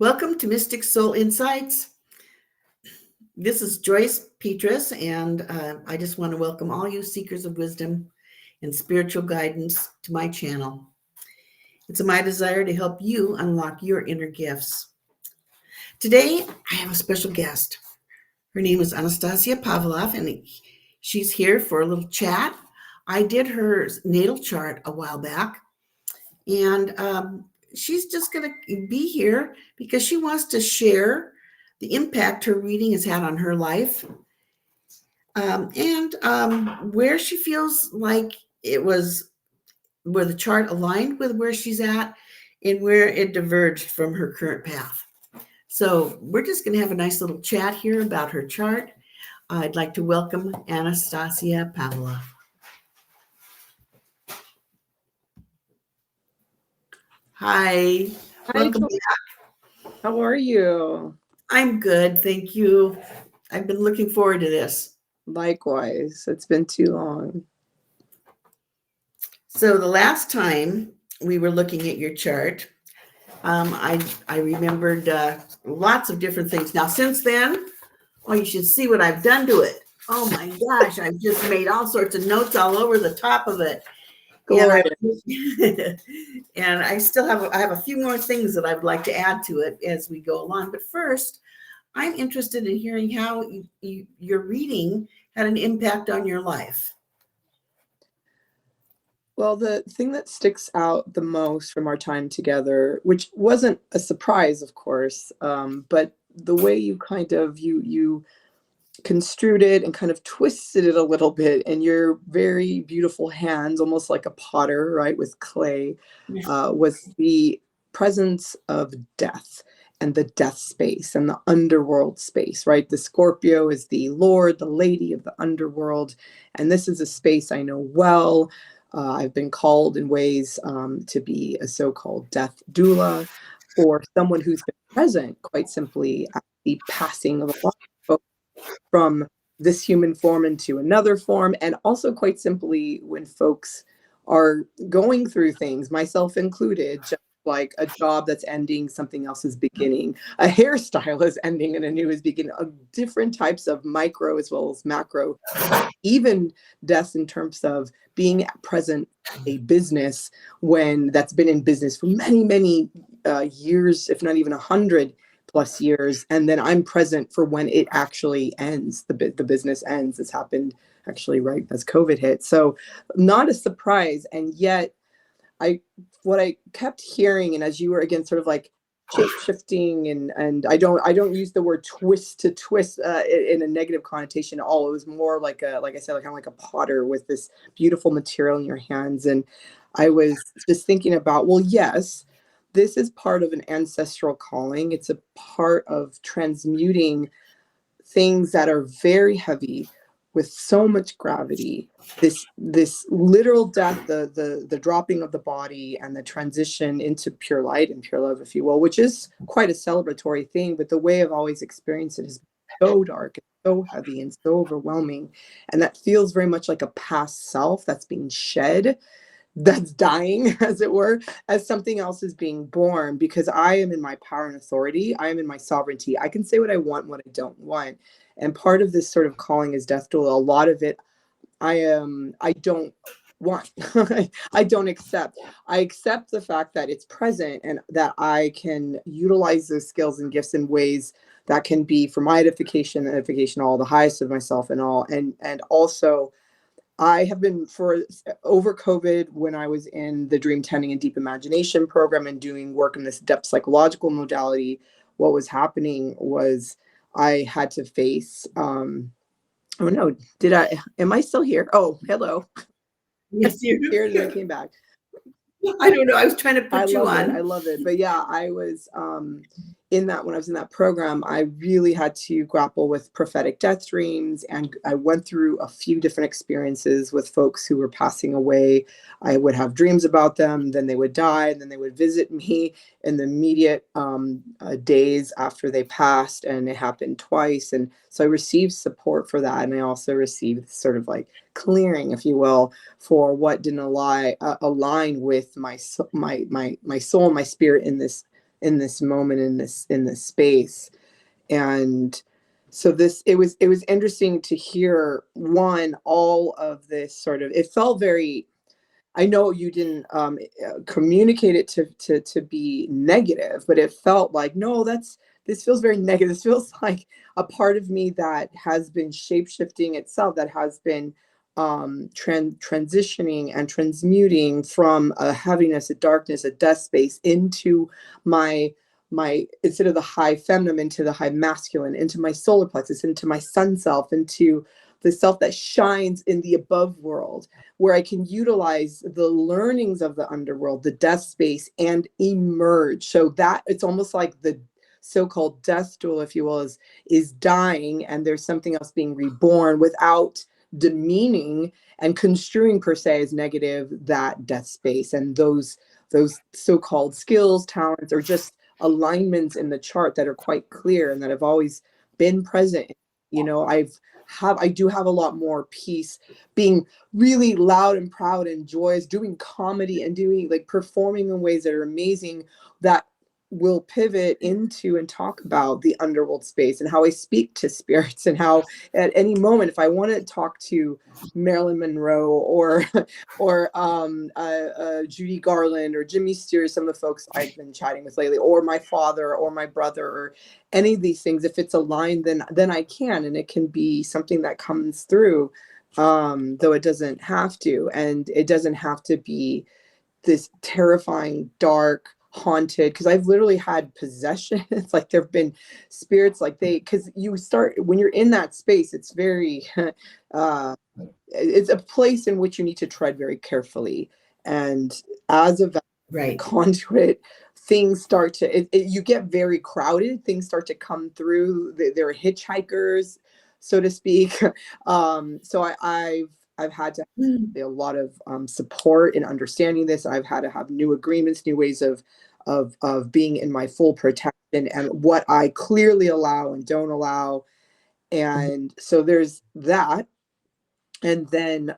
Welcome to Mystic Soul Insights. This is Joyce Pietras, and I just want to welcome all you seekers of wisdom and spiritual guidance to my channel. It's my desire to help you unlock your inner gifts. Today, I have a special guest. Her name is Anastasia Pavlov, and she's here for a little chat. I did her natal chart a while back, and she's just going to be here because she wants to share the impact her reading has had on her life, and where she feels like it was, where the chart aligned with where she's at and where it diverged from her current path. So we're just going to have a nice little chat here about her chart. I'd like to welcome Anastasia Pavlov. Hi. Welcome back. How are you? I'm good, thank you. I've been looking forward to this. Likewise. It's been too long. So the last time we were looking at your chart, I remembered lots of different things. Now, since then, you should see what I've done to it. Oh my gosh, I've just made all sorts of notes all over the top of it. And I still have a few more things that I would like to add to it as we go along. But first, I'm interested in hearing how your reading had an impact on your life. Well, the thing that sticks out the most from our time together, which wasn't a surprise, of course, but the way you kind of you construed it and kind of twisted it a little bit in your very beautiful hands, almost like a potter, right, with clay, was the presence of death and the death space and the underworld space, right? The Scorpio is the Lord, the lady of the underworld. And this is a space I know well. I've been called in ways to be a so-called death doula, or someone who's been present, quite simply, at the passing of a life from this human form into another form, and also quite simply when folks are going through things, myself included, just like a job that's ending, something else is beginning, a hairstyle is ending and a new is beginning, different types of micro as well as macro, even deaths in terms of being present a business when that's been in business for many years, if not even 100+ years, and then I'm present for when it actually ends, the business ends. This happened actually right as COVID hit, so not a surprise. And yet what I kept hearing, and as you were again sort of like shape-shifting, and I don't use the word twist in a negative connotation at all. It was more like I said, like kind of like a potter with this beautiful material in your hands. And I was just thinking about, well, yes, this is part of an ancestral calling. It's a part of transmuting things that are very heavy with so much gravity. This literal death, the dropping of the body and the transition into pure light and pure love, if you will, which is quite a celebratory thing. But the way I've always experienced it is so dark and so heavy and so overwhelming. And that feels very much like a past self that's being shed, that's dying, as it were, as something else is being born, because I am in my power and authority. I am in my sovereignty. I can say what I want, what I don't want. And part of this sort of calling is death doula. A lot of it, I don't want. I don't accept. I accept the fact that it's present and that I can utilize those skills and gifts in ways that can be for my edification, all the highest of myself and all. And also, I have been over COVID, when I was in the Dream Tending and Deep Imagination program and doing work in this depth psychological modality. What was happening was I had to face, oh no, am I still here? Oh, hello. Yes, you're here and I came back. I don't know. I was trying to put you on. I love it. But yeah, I was when I was in that program, I really had to grapple with prophetic death dreams. And I went through a few different experiences with folks who were passing away. I would have dreams about them, then they would die, and then they would visit me in the immediate days after they passed. And it happened twice. And so I received support for that. And I also received sort of like clearing, if you will, for what didn't align with my soul and my spirit in in this moment, in this space. And so it was interesting to hear, one, all of this sort of, it felt very, I know you didn't communicate it to be negative, but it felt like, no, this feels very negative. This feels like a part of me that has been shape-shifting itself, that has been transitioning and transmuting from a heaviness, a darkness, a death space into my instead of the high feminine, into the high masculine, into my solar plexus, into my sun self, into the self that shines in the above world, where I can utilize the learnings of the underworld, the death space, and emerge. So that it's almost like the so-called death stool, if you will, is dying, and there's something else being reborn, without demeaning and construing per se as negative that death space and those so-called skills, talents, or just alignments in the chart that are quite clear and that have always been present. I do have a lot more peace, being really loud and proud and joyous, doing comedy and doing like performing in ways that are amazing, that will pivot into and talk about the underworld space and how I speak to spirits, and how at any moment, if I want to talk to Marilyn Monroe or Judy Garland or Jimmy Steers, some of the folks I've been chatting with lately, or my father or my brother, or any of these things, if it's aligned, then I can, and it can be something that comes through, though it doesn't have to, and it doesn't have to be this terrifying, dark, haunted, because I've literally had possessions. Like there've been spirits, like because you start, when you're in that space, it's very it's a place in which you need to tread very carefully. And as a Right. conduit, things start to you get very crowded, things start to come through. There are hitchhikers, so to speak. So I've had to Mm. a lot of support in understanding this. I've had to have new agreements, new ways of being in my full protection, and what I clearly allow and don't allow. And so there's that. And then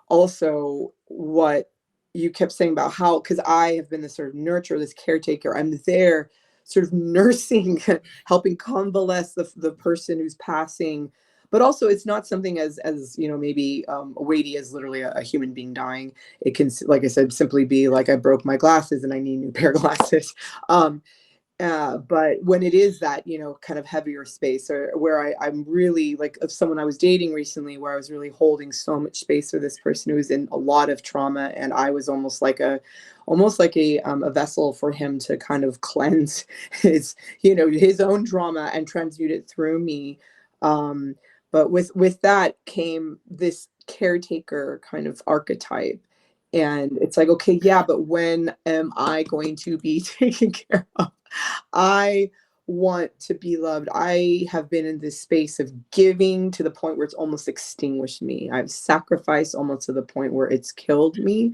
also what you kept saying about how, because I have been this sort of nurturer, this caretaker, I'm there sort of nursing, helping convalesce the person who's passing. But also it's not something as maybe weighty as literally a human being dying. It can, like I said, simply be like, I broke my glasses and I need new pair of glasses. But when it is that, kind of heavier space, or where I'm really like, of someone I was dating recently, where I was really holding so much space for this person who was in a lot of trauma, and I was almost like a vessel for him to kind of cleanse his own trauma and transmute it through me. But with that came this caretaker kind of archetype. And it's like, okay, yeah, but when am I going to be taken care of? I want to be loved. I have been in this space of giving to the point where it's almost extinguished me. I've sacrificed almost to the point where it's killed me.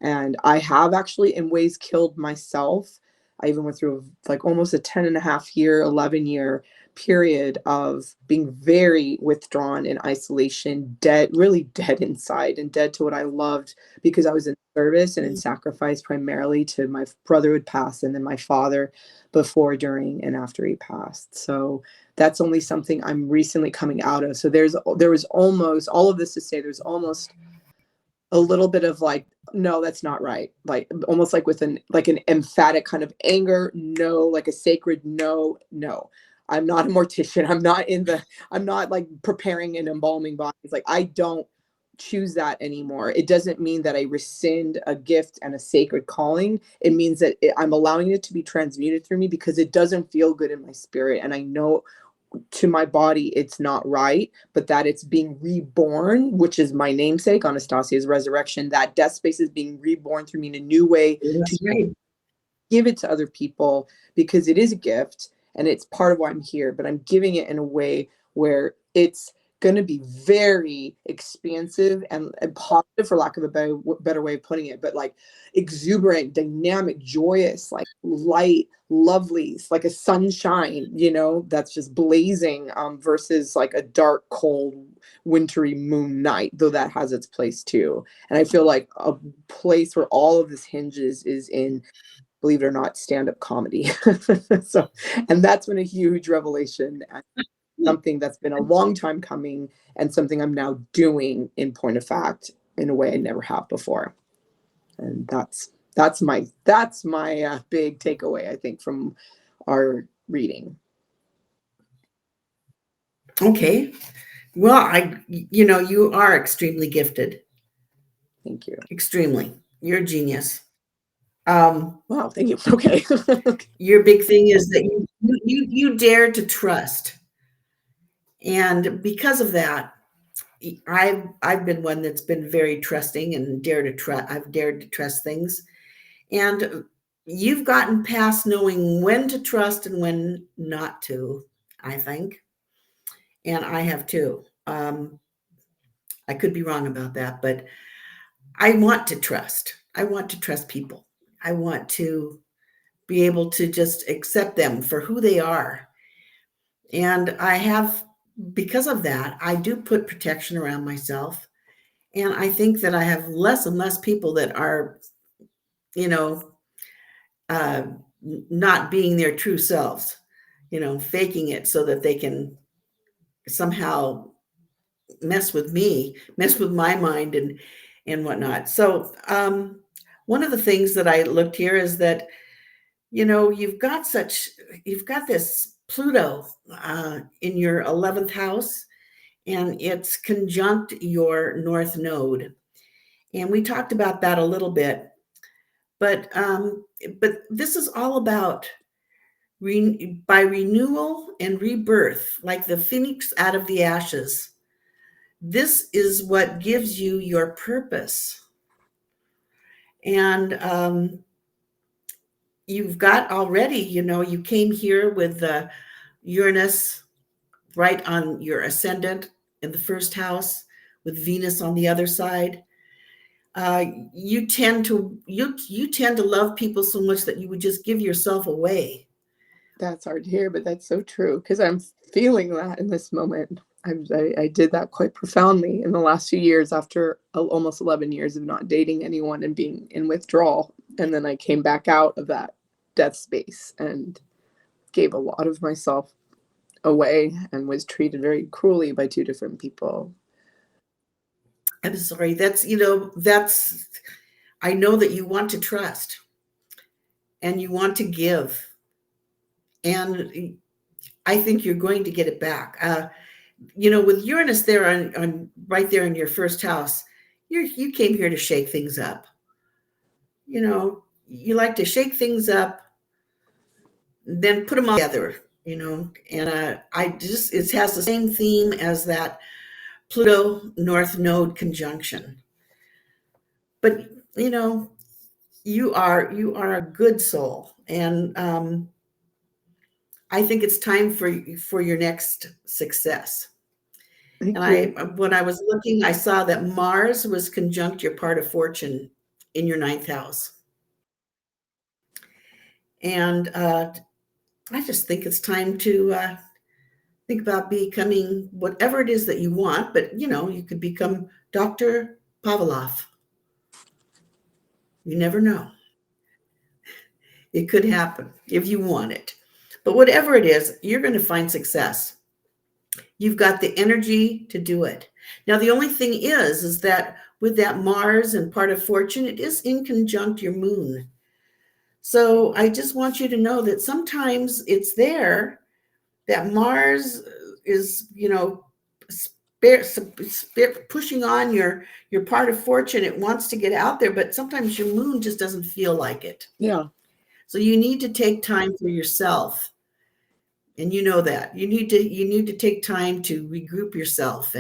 And I have actually in ways killed myself. I even went through like almost a 10.5 year, 11-year period of being very withdrawn in isolation, dead, really dead inside, and dead to what I loved, because I was in service and in sacrifice primarily to my brother who had passed, and then my father before, during, and after he passed. So that's only something I'm recently coming out of. So there was almost, all of this to say, there's almost a little bit of like, no, that's not right. Like almost like with an emphatic kind of anger, no, like a sacred no. I'm not a mortician. I'm not like preparing and embalming bodies. Like I don't choose that anymore. It doesn't mean that I rescind a gift and a sacred calling. It means that I'm allowing it to be transmuted through me, because it doesn't feel good in my spirit. And I know to my body it's not right, but that it's being reborn, which is my namesake, Anastasia's resurrection. That death space is being reborn through me in a new way to That's right. give it to other people, because it is a gift and it's part of why I'm here, but I'm giving it in a way where it's going to be very expansive and positive, for lack of a better way of putting it, but like exuberant, dynamic, joyous, like light, lovely, like a sunshine, that's just blazing, versus like a dark, cold, wintry moon night, though that has its place too. And I feel like a place where all of this hinges is in believe it or not, stand-up comedy. So, and that's been a huge revelation, and something that's been a long time coming, and something I'm now doing in point of fact in a way I never have before. And that's my big takeaway, I think, from our reading. Okay. Well, you are extremely gifted. Thank you. Extremely. You're a genius. Wow, thank you. Okay. Your big thing is that you dare to trust. And because of that, I've been one that's been very trusting and I've dared to trust things. And you've gotten past knowing when to trust and when not to, I think. And I have too. I could be wrong about that, but I want to trust. I want to trust people. I want to be able to just accept them for who they are. And because of that, I do put protection around myself. And I think that I have less and less people that are, you know, uh, not being their true selves, faking it so that they can somehow mess with me, mess with my mind and whatnot. So one of the things that I looked here is that, you've got this Pluto in your 11th house, and it's conjunct your North Node. And we talked about that a little bit, but this is all about by renewal and rebirth, like the phoenix out of the ashes. This is what gives you your purpose. And you've got already, you came here with the Uranus right on your ascendant in the first house, with Venus on the other side. You tend to love people so much that you would just give yourself away. That's hard to hear, but that's so true, because I'm feeling that in this moment. I did that quite profoundly in the last few years, after almost 11 years of not dating anyone and being in withdrawal. And then I came back out of that death space and gave a lot of myself away and was treated very cruelly by two different people. I'm sorry. I know that you want to trust and you want to give. And I think you're going to get it back. With Uranus there on right there in your first house, you came here to shake things up. You like to shake things up, then put them all together. And it has the same theme as that Pluto North Node conjunction. But you are a good soul, and I think it's time for your next success. Thank And you. when I was looking, I saw that Mars was conjunct your part of fortune in your 9th house. And I just think it's time to think about becoming whatever it is that you want. But, you could become Dr. Pavlov. You never know. It could happen if you want it. But whatever it is, you're going to find success. You've got the energy to do it. Now, the only thing is that with that Mars and part of fortune, it is in conjunct your moon. So I just want you to know that sometimes it's there, that Mars is, pushing on your part of fortune. It wants to get out there, but sometimes your moon just doesn't feel like it. Yeah. So you need to take time for yourself. And you know that you need to take time to regroup yourself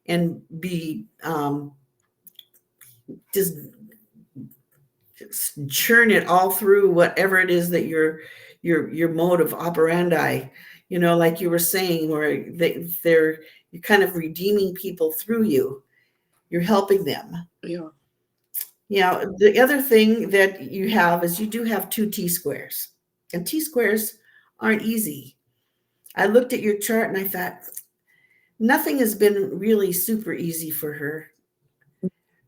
and be just churn it all through whatever it is that your mode of operandi, like you were saying, where you're kind of redeeming people through you. You're helping them. Yeah. The other thing that you have is you do have 2 T-squares, and T-squares aren't easy. I looked at your chart and I thought, nothing has been really super easy for her.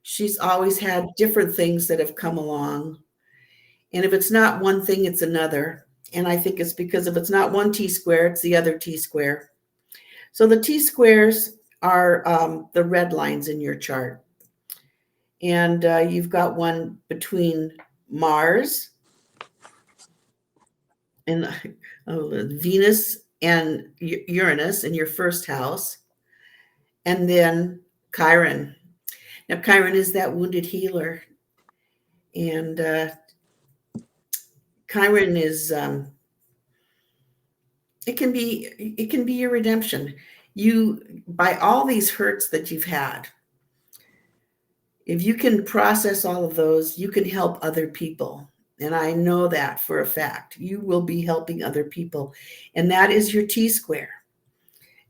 She's always had different things that have come along. And if it's not one thing, it's another. And I think it's because if it's not one T square, it's the other T square. So the T squares are the red lines in your chart. And you've got one between Mars and Venus and Uranus in your first house. And then Chiron. Now, Chiron is that wounded healer. And Chiron is it can be your redemption. You, by all these hurts that you've had, if you can process all of those, you can help other people. And I know that for a fact. You will be helping other people. And that is your T square,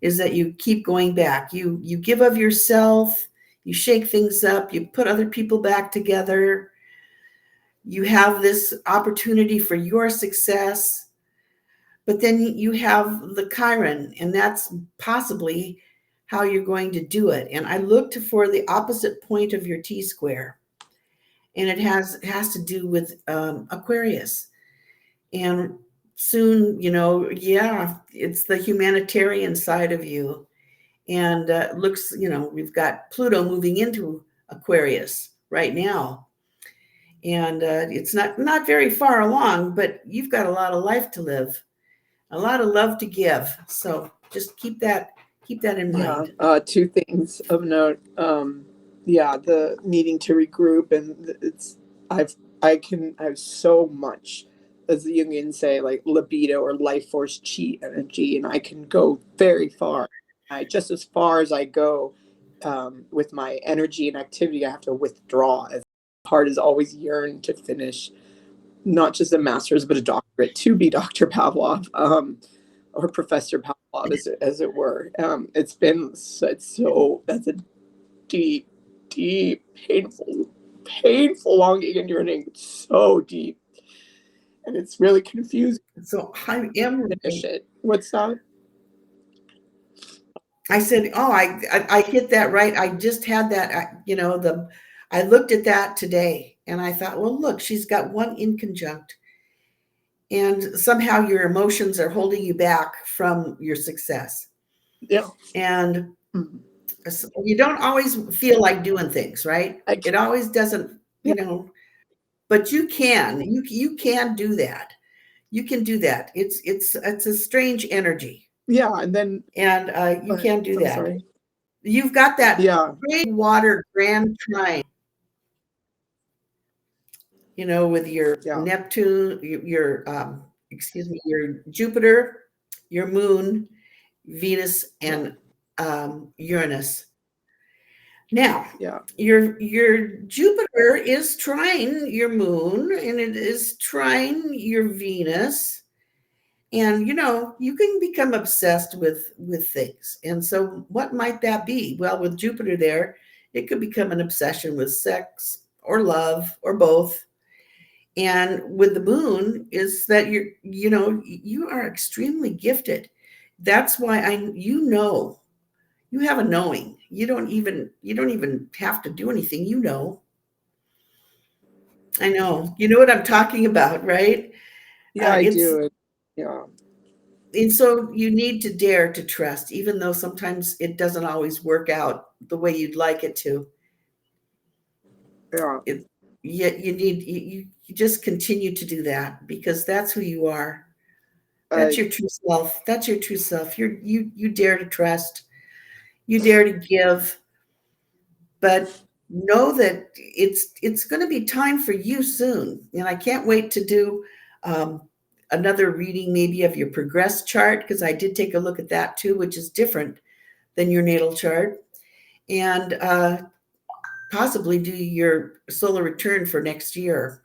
is that you keep going back. You give of yourself, you shake things up, you put other people back together. You have this opportunity for your success. But then you have the Chiron, and that's possibly how you're going to do it. And I looked for the opposite point of your T square, and it has to do with Aquarius. And soon, it's the humanitarian side of you. And looks, we've got Pluto moving into Aquarius right now. And it's not very far along, but you've got a lot of life to live, a lot of love to give. So just keep that in mind. Two things of note. The needing to regroup, and I have so much, as the Jungians say, like libido or life force chi energy, and I can go very far. Just as far as I go with my energy and activity, I have to withdraw. As heart has always yearned to finish not just a master's but a doctorate, to be Dr. Pavlov. Or Professor Pavlov, as it were. That's a deep, painful longing and yearning. It's so deep, and it's really confusing. So I am. Finish it. What's that? I said, I hit that right. I just had that. I looked at that today, and I thought, well, look, she's got one inconjunct. And somehow your emotions are holding you back from your success. Yeah. And you don't always feel like doing things, right? It always doesn't, but you can. You can do that. You can do that. It's a strange energy. Yeah, and you can do that. Sorry. You've got that great water grand trine. With your Neptune, your Jupiter, your moon, Venus, and Uranus. Now, your Jupiter is trine your moon, and it is trine your Venus. And, you can become obsessed with things. And so what might that be? Well, with Jupiter there, it could become an obsession with sex or love or both. And with the moon is that you are extremely gifted. That's why you have a knowing. You don't even have to do anything. I know. You know what I'm talking about, right? Yeah, I do. Yeah. And so you need to dare to trust, even though sometimes it doesn't always work out the way you'd like it to. Yeah. You just continue to do that, because that's who you are. That's your true self. That's your true self. You dare to trust. You dare to give. But know that it's going to be time for you soon. And I can't wait to do another reading maybe of your progress chart, because I did take a look at that too, which is different than your natal chart. And possibly do your solar return for next year.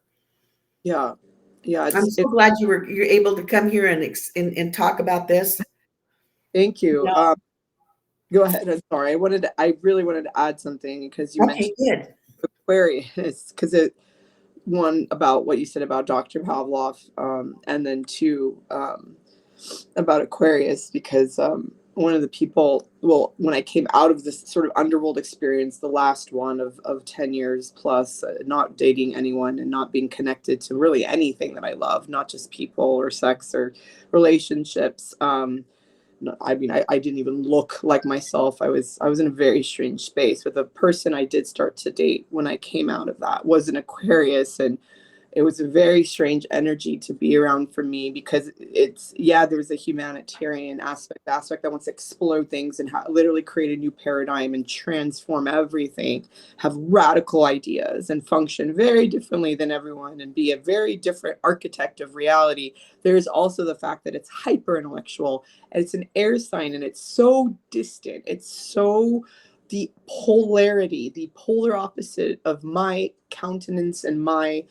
Yeah. I'm so glad you're able to come here and talk about this. Thank you. Go ahead. I'm sorry. I really wanted to add something, because you mentioned Aquarius, because one, about what you said about Dr. Pavlov, and then two, about Aquarius, because one of the people, well, when I came out of this sort of underworld experience, the last one of 10 years plus, not dating anyone and not being connected to really anything that I love, not just people or sex or relationships. I mean, I didn't even look like myself. I was in a very strange space. But the person I did start to date when I came out of that was an Aquarius, and it was a very strange energy to be around for me, because it's, yeah, there's a humanitarian aspect that wants to explode things and literally create a new paradigm and transform everything, have radical ideas and function very differently than everyone and be a very different architect of reality. There's also the fact that it's hyper intellectual, and it's an air sign, and it's so distant. It's so the polarity, the polar opposite of my countenance and my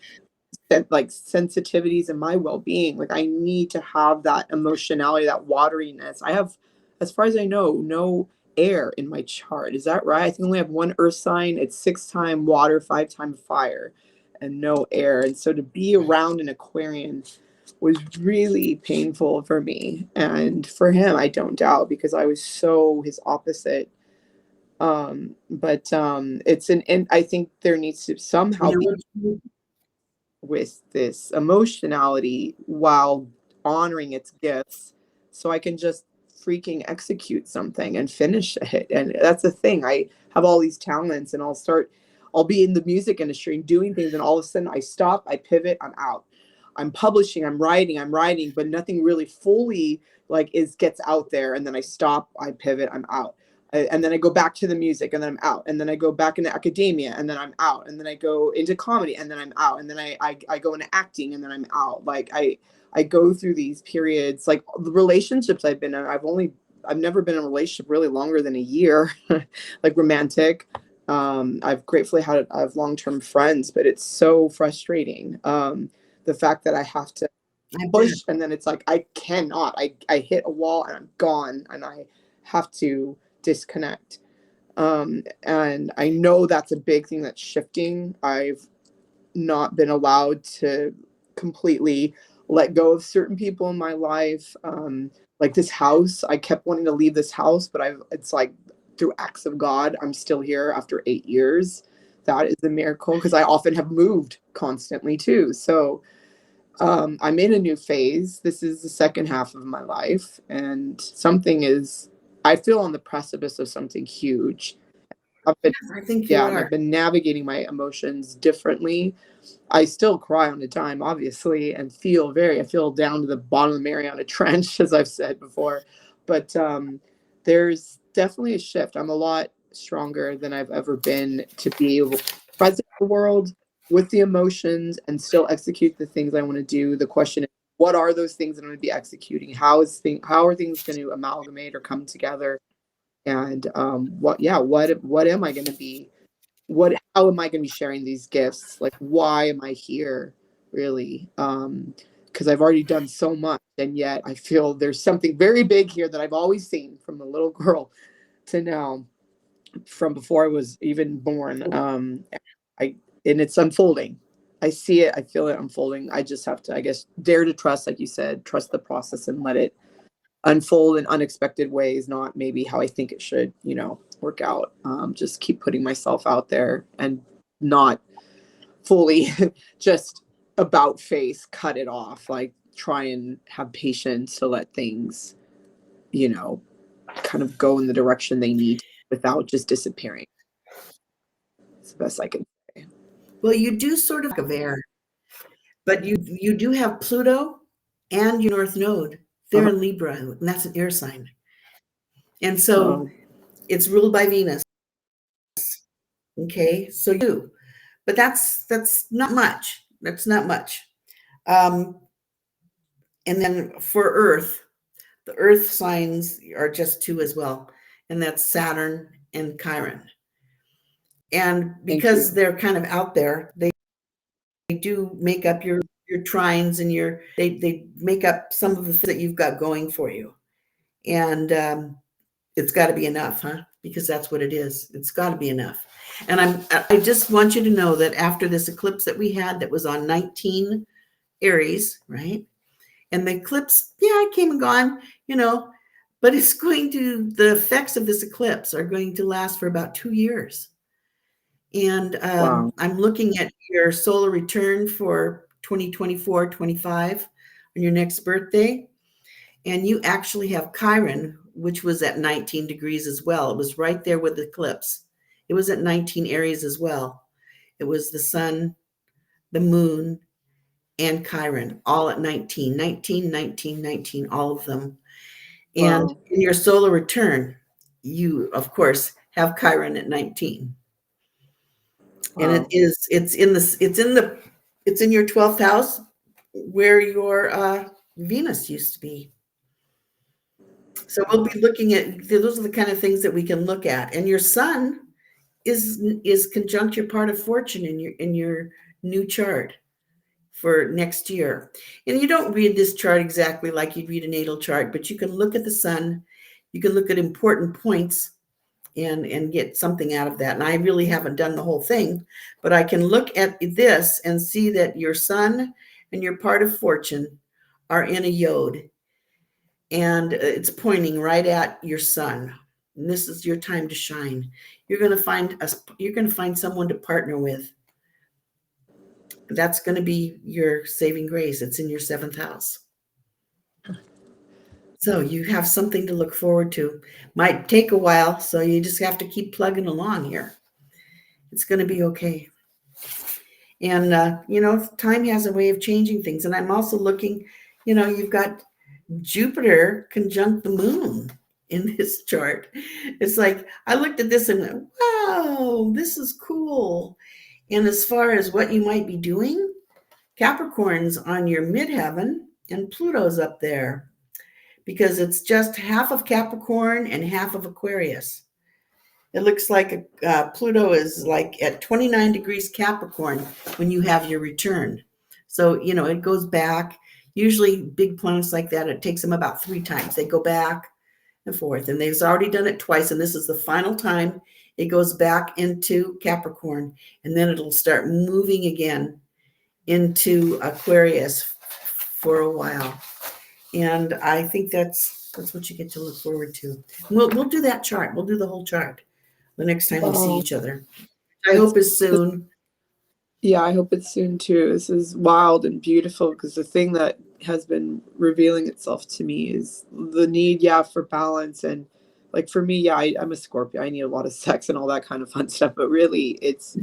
like sensitivities and my well-being. Like, I need to have that emotionality, that wateriness. I have, as far as I know, no air in my chart. Is that right? I think I only have one earth sign. It's 6-time water, 5-time fire, and no air. And so to be around an Aquarian was really painful for me, and for him, I don't doubt, because I was so his opposite. But it's an, and I think there needs to somehow be with this emotionality while honoring its gifts, so I can just freaking execute something and finish it. And that's the thing. I have all these talents, and I'll be in the music industry and doing things, and all of a sudden I stop, I pivot, I'm out. I'm publishing, I'm writing, but nothing really fully like gets out there. And then I stop, I pivot, I'm out. And then I go back to the music, and then I'm out. And then I go back into academia, and then I'm out. And then I go into comedy, and then I'm out. And then I go into acting, and then I'm out. Like I go through these periods, like the relationships I've been in. I've never been in a relationship really longer than a year, like romantic. I've gratefully I have long-term friends, but it's so frustrating. The fact that I have to push, and then it's like, I cannot, I hit a wall and I'm gone, and I have to disconnect. And I know that's a big thing that's shifting. I've not been allowed to completely let go of certain people in my life. Like this house, I kept wanting to leave this house, but it's like through acts of God, I'm still here after 8 years. That is a miracle, because I often have moved constantly too. So I'm in a new phase. This is the second half of my life, and I feel on the precipice of something huge. I think you are. I've been navigating my emotions differently. I still cry on a dime, obviously, and I feel down to the bottom of the Mariana Trench, as I've said before. But there's definitely a shift. I'm a lot stronger than I've ever been to be able to present the world with the emotions and still execute the things I want to do. The question is, what are those things that I'm going to be executing? How are things going to amalgamate or come together? And what am I going to be? How am I going to be sharing these gifts? Like, why am I here, really? Because I've already done so much, and yet I feel there's something very big here that I've always seen from a little girl to now, from before I was even born. And it's unfolding. I see it. I feel it unfolding. I just have to, I guess, dare to trust, like you said, trust the process and let it unfold in unexpected ways, not maybe how I think it should, work out. Just keep putting myself out there and not fully just about face cut it off. Like, try and have patience to let things, kind of go in the direction they need without just disappearing. It's the best I can say. Well, you do sort of air, but you do have Pluto and your North Node. They're in Libra, and that's an air sign. And so it's ruled by Venus. Okay, but that's not much. That's not much. And then for Earth, the Earth signs are just 2 as well, and that's Saturn and Chiron. And because they're kind of out there, they do make up your trines and they make up some of the things that you've got going for you. And it's got to be enough, huh? Because that's what it is. It's got to be enough. And I just want you to know that after this eclipse that we had that was on 19 Aries, right? And the eclipse, it came and gone, but the effects of this eclipse are going to last for about 2 years. And Wow. I'm looking at your solar return for 2024-25 on your next birthday. And you actually have Chiron, which was at 19 degrees as well. It was right there with the eclipse. It was at 19 Aries as well. It was the sun, the moon, and Chiron, all at 19, 19, 19, 19, all of them. And Wow. in your solar return, you, of course, have Chiron at 19. And Wow. it's in your 12th house where your Venus used to be. So we'll be looking at, those are the kind of things that we can look at. And your sun is conjunct your part of fortune in your new chart for next year. And you don't read this chart exactly like you'd read a natal chart, but you can look at the sun, you can look at important points and get something out of that. And I really haven't done the whole thing, but I can look at this and see that your sun and your part of fortune are in a yod, and it's pointing right at your sun. And this is your time to shine. You're going to find someone to partner with. That's going to be your saving grace. It's in your 7th house. So you have something to look forward to. Might take a while, so you just have to keep plugging along here. It's going to be okay. And, time has a way of changing things. And I'm also looking, you've got Jupiter conjunct the moon in this chart. It's like, I looked at this and went, wow, this is cool. And as far as what you might be doing, Capricorn's on your midheaven and Pluto's up there because it's just half of Capricorn and half of Aquarius. It looks like Pluto is like at 29 degrees Capricorn when you have your return. So, it goes back. Usually big planets like that, it takes them about 3 times. They go back and forth, and they've already done it twice, and this is the final time it goes back into Capricorn, and then it'll start moving again into Aquarius for a while. And I think that's what you get to look forward to. We'll do that chart. We'll do the whole chart the next time we see each other. I hope it's soon. Yeah, I hope it's soon too. This is wild and beautiful because the thing that has been revealing itself to me is the need, for balance. And like for me, I'm a Scorpio. I need a lot of sex and all that kind of fun stuff. But really, it's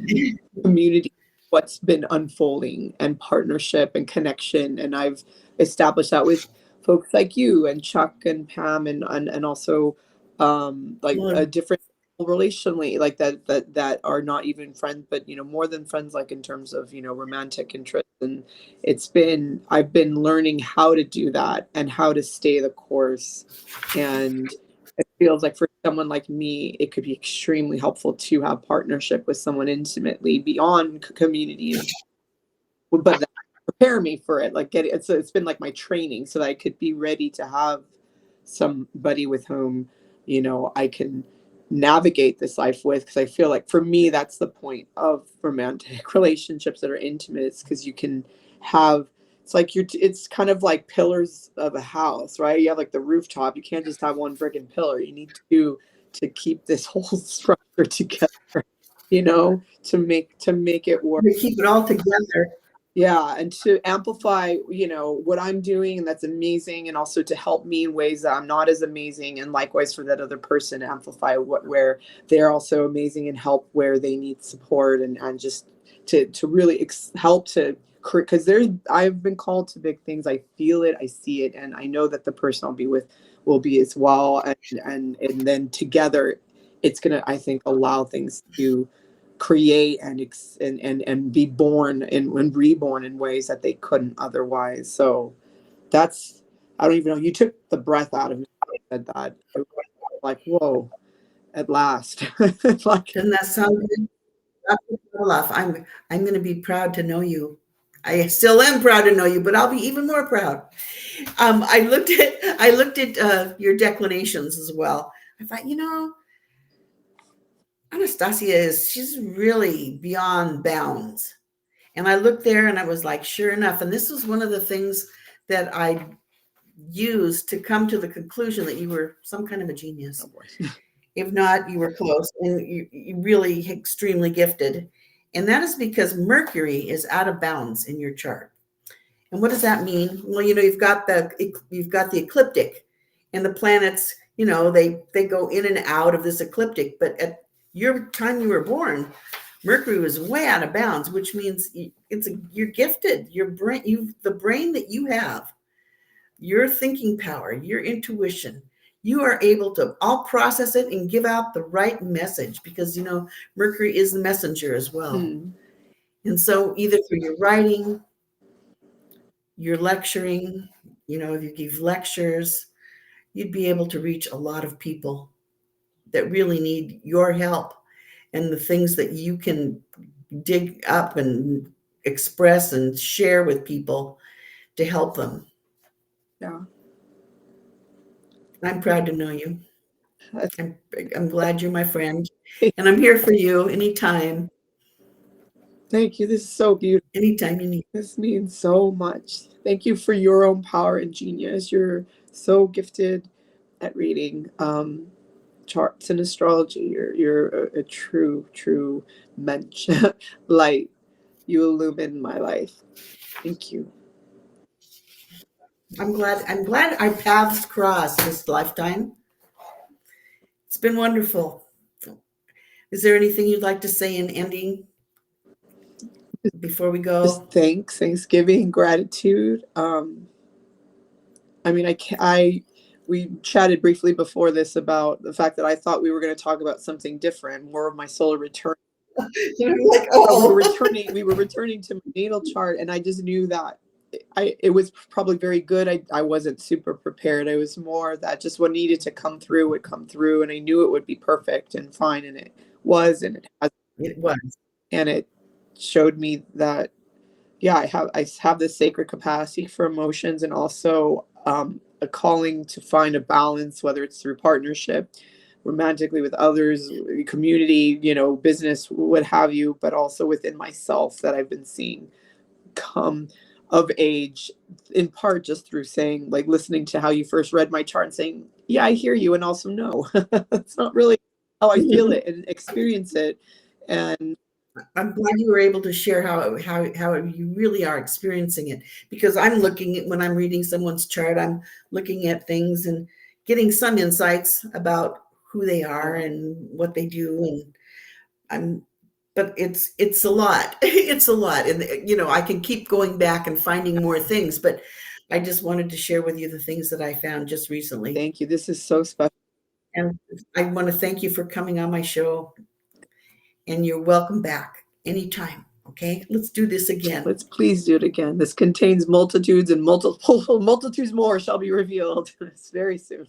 community, what's been unfolding, and partnership and connection. And I've established that with folks like you and Chuck and Pam and also like a different relationally, like that are not even friends, but more than friends, like in terms of romantic interest. And I've been learning how to do that and how to stay the course. And it feels like for someone like me, it could be extremely helpful to have partnership with someone intimately beyond community, but that prepare me for it, like it's been like my training so that I could be ready to have somebody with whom I can navigate this life with. Because I feel like for me, that's the point of romantic relationships that are intimate. It's because you can have, it's like it's kind of like pillars of a house, right? You have like the rooftop. You can't just have one friggin' pillar. You need to keep this whole structure together, to make it work. We keep it all together. Yeah, and to amplify, what I'm doing, and that's amazing, and also to help me in ways that I'm not as amazing, and likewise for that other person to amplify where they're also amazing and help where they need support, and just to really help to, because I've been called to big things. I feel it, I see it, and I know that the person I'll be with will be as well, and then together, it's gonna, I think, allow things to create and be born and reborn in ways that they couldn't otherwise. So that's, I don't even know, you took the breath out of me when you said that. I was like, whoa, at last. Like, Doesn't that sound good? Olaf, I'm going to be proud to know you. I still am proud to know you, but I'll be even more proud. I looked at your declinations as well. I thought, Anastasia she's really beyond bounds. And I looked there and I was like, sure enough. And this was one of the things that I use to come to the conclusion that you were some kind of a genius. Oh boy. If not, you were close, and you really extremely gifted. And that is because Mercury is out of bounds in your chart. And what does that mean? Well, you've got the ecliptic, and the planets, they go in and out of this ecliptic. But at your time you were born, Mercury was way out of bounds, which means you're gifted. Your brain, the brain that you have, your thinking power, your intuition, you are able to all process it and give out the right message, because Mercury is the messenger as well. And so either through your writing, your lecturing, if you give lectures, you'd be able to reach a lot of people that really need your help, and the things that you can dig up and express and share with people to help them. Yeah. I'm proud to know you. I'm glad you're my friend, and I'm here for you anytime. Thank you. This is so beautiful. Anytime you need. This means so much. Thank you for your own power and genius. You're so gifted at reading charts and astrology. You're a true mensch. Light. You illumine my life. Thank you. I'm glad our paths crossed this lifetime. It's been wonderful. Is there anything you'd like to say in ending before we go? Just Thanksgiving, gratitude. We chatted briefly before this about the fact that I thought we were going to talk about something different, more of my solar return. Like, oh. We were returning to my natal chart, and I just knew that it was probably very good. I wasn't super prepared. I was more that just what needed to come through would come through, and I knew it would be perfect and fine, and it was, and it has. It was. And it showed me that, yeah, I have this sacred capacity for emotions, and also a calling to find a balance, whether it's through partnership, romantically with others, community, business, what have you, but also within myself, that I've been seeing come of age, in part just through saying, like, listening to how you first read my chart and saying, yeah, I hear you, and also no, that's not really how I feel it and experience it. And I'm glad you were able to share how you really are experiencing it, because I'm looking at, when I'm reading someone's chart, I'm looking at things and getting some insights about who they are and what they do, but it's a lot. It's a lot, and I can keep going back and finding more things, but I just wanted to share with you the things that I found just recently. thank you. This is so special. And I want to thank you for coming on my show, and you're welcome back anytime. Okay, let's do this again. Let's please do it again. This contains multitudes, and multitudes more shall be revealed very soon.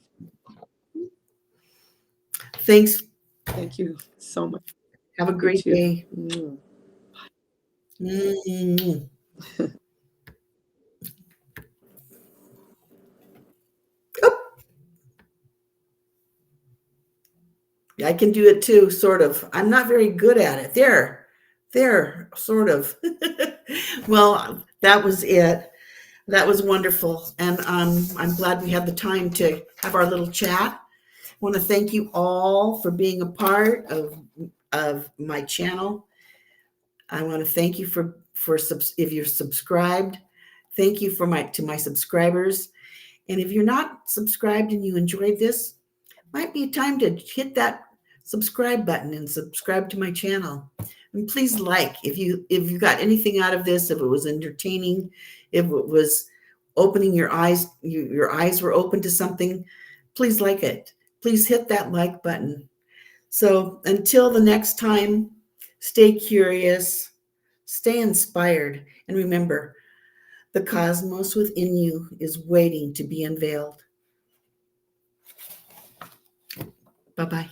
Thanks. Thank you so much. Have a great day. I can do it too, sort of. I'm not very good at it. There, sort of. Well, that was it. That was wonderful. And I'm glad we had the time to have our little chat. I want to thank you all for being a part of my channel. I want to thank you for if you're subscribed. Thank you to my subscribers. And if you're not subscribed and you enjoyed this, might be time to hit that subscribe button and subscribe to my channel. And please if you got anything out of this, if it was entertaining, if it was opening your eyes, your eyes were open to something, please like it. Please hit that like button. So until the next time, stay curious, stay inspired, and remember, the cosmos within you is waiting to be unveiled. Bye-bye.